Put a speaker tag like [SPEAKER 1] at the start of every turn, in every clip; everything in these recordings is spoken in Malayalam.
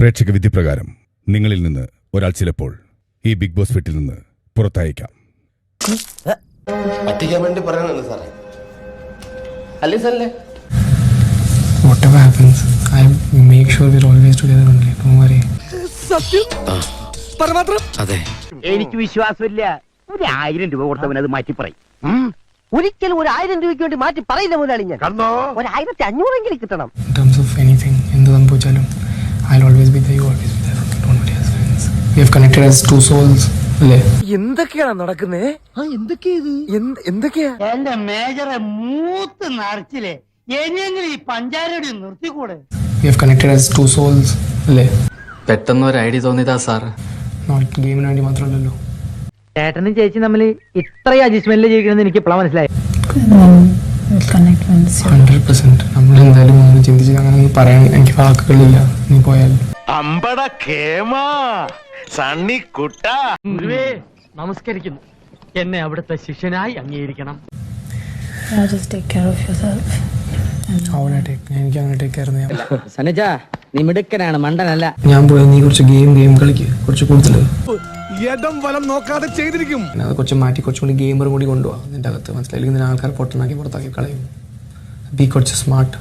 [SPEAKER 1] പ്രേക്ഷക വിധിപ്രകാരം നിങ്ങളിൽ നിന്ന് ഒരാൾ ചിലപ്പോൾ ഈ ബിഗ് ബോസ് വീട്ടിൽ നിന്ന് പുറത്തയക്കാം.
[SPEAKER 2] പറ്റിക്കാൻ വേണ്ടി പറയണല്ലോ സാറേ. അല്ലേ സാറല്ലേ?
[SPEAKER 3] Whatever happens, I make sure we're always together only. Don't worry.
[SPEAKER 2] അതെ,
[SPEAKER 4] എനിക്ക് വിശ്വാസമില്ല. 1000 രൂപ കൊടുത്തവൻ അത് മാറ്റി പറയും. ഒരിക്കലും 1000 രൂപയ്ക്ക് വേണ്ടി മാറ്റി പറയില്ല മുതലാളി. ഞാൻ 1500 കിട്ടണം.
[SPEAKER 3] In terms of anything, എന്ത് സംഭവിച്ചാലും I'll always be there. You always be there. Don't worry, as friends. We have connected as two souls. അല്ലേ?
[SPEAKER 5] എന്തൊക്കെയാണ് നടക്കുന്നേ? എന്തൊക്കെയാ?
[SPEAKER 4] എന്റെ മേജറെ മൂത്ത് നിറച്ചില്ലേ, എന്നെങ്കിലും ഈ പഞ്ചാരടി നിർത്തിക്കൂടെ?
[SPEAKER 3] We have connected as two souls. അല്ലേ?
[SPEAKER 6] പെട്ടെന്ന് ഒരു ഐഡിയ തോന്നിയതാ സാർ.
[SPEAKER 3] Not ഗെയിമിന് വേണ്ടി മാത്രമല്ലല്ലോ.
[SPEAKER 4] ചേട്ടനും ചേച്ചി തമ്മിൽ ഇത്രയും അഡ്ജസ്റ്റ്മെന്റിൽ ജീവിക്കണമെന്ന് എനിക്ക് എപ്പോഴാണ് മനസ്സിലായി.
[SPEAKER 3] 100%. നമ്മൾ എന്തായാലും ഒന്ന് ചിന്തിച്ച് അങ്ങനെ ഒന്നും പറയാൻ എനിക്ക് വാക്കുകളില്ല. നീ പോയാൽ
[SPEAKER 5] അമ്പട കേമാ സണ്ണി കുട്ട.
[SPEAKER 4] നമസ്കരിക്കുന്നു. എന്നെ അവിടുത്തെ ശിഷ്യനായി അംഗീകരിക്കണം.
[SPEAKER 7] Just take care of yourself.
[SPEAKER 3] എനിക്ക് അങ്ങനെ ടേക്ക് കെയർ ചെയ്യാം.
[SPEAKER 4] സനജ, നീ മിടുക്കനാണ്, മണ്ടനല്ല.
[SPEAKER 3] ഞാൻ പോയി നീ കുറച്ച് ഗെയിം കളിക്കുക, കുറച്ച് കൂടുതൽ
[SPEAKER 5] ഇടം വലം നോക്കാതെ ചെയ്തിരിക്കും.
[SPEAKER 3] അത് കുറച്ച് മാറ്റി കുറച്ചും കൂടി ഗെയിമറും കൂടി കൊണ്ടുപോകാം. നിന്റെ അകത്ത് മനസ്സിലായില്ലെങ്കിൽ നിന്നെ ആൾക്കാർ പൊട്ടനാക്കി പുറത്താക്കി കളയും. ബി കുറച്ച് സ്മാർട്ട്.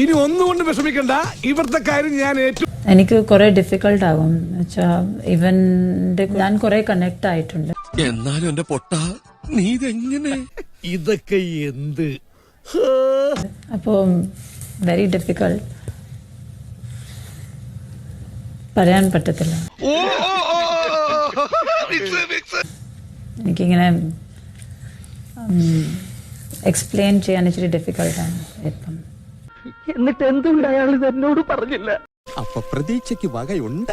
[SPEAKER 5] ഇനി ഒന്നുകൊണ്ട് വിഷമിക്കണ്ട, ഇവിടുത്തെ കാര്യം ഞാൻ ഏറ്റു.
[SPEAKER 7] എനിക്ക് കുറെ ഡിഫിക്കൽട്ട് ആകും. ഇവൻ ഞാൻ കുറെ കണക്ട് ആയിട്ടുണ്ട്.
[SPEAKER 8] എന്നാലും എന്റെ പൊട്ട നീ ഇതെങ്ങനെ
[SPEAKER 5] ഇതൊക്കെ എന്ത്?
[SPEAKER 7] അപ്പോൾ വെരി ഡിഫിക്കൽട്ട്, പറയാൻ പറ്റത്തില്ല. എനിക്കിങ്ങനെ എക്സ്പ്ലെയിൻ ചെയ്യാൻ ഇച്ചിരി ഡിഫിക്കൽട്ടാണ് ഇപ്പം.
[SPEAKER 4] എന്നിട്ട് എന്തുകൊണ്ട് അയാൾ ഇത് എന്നോട് പറഞ്ഞില്ല?
[SPEAKER 8] അപ്പൊ പ്രതീക്ഷയ്ക്ക് വകയുണ്ട്.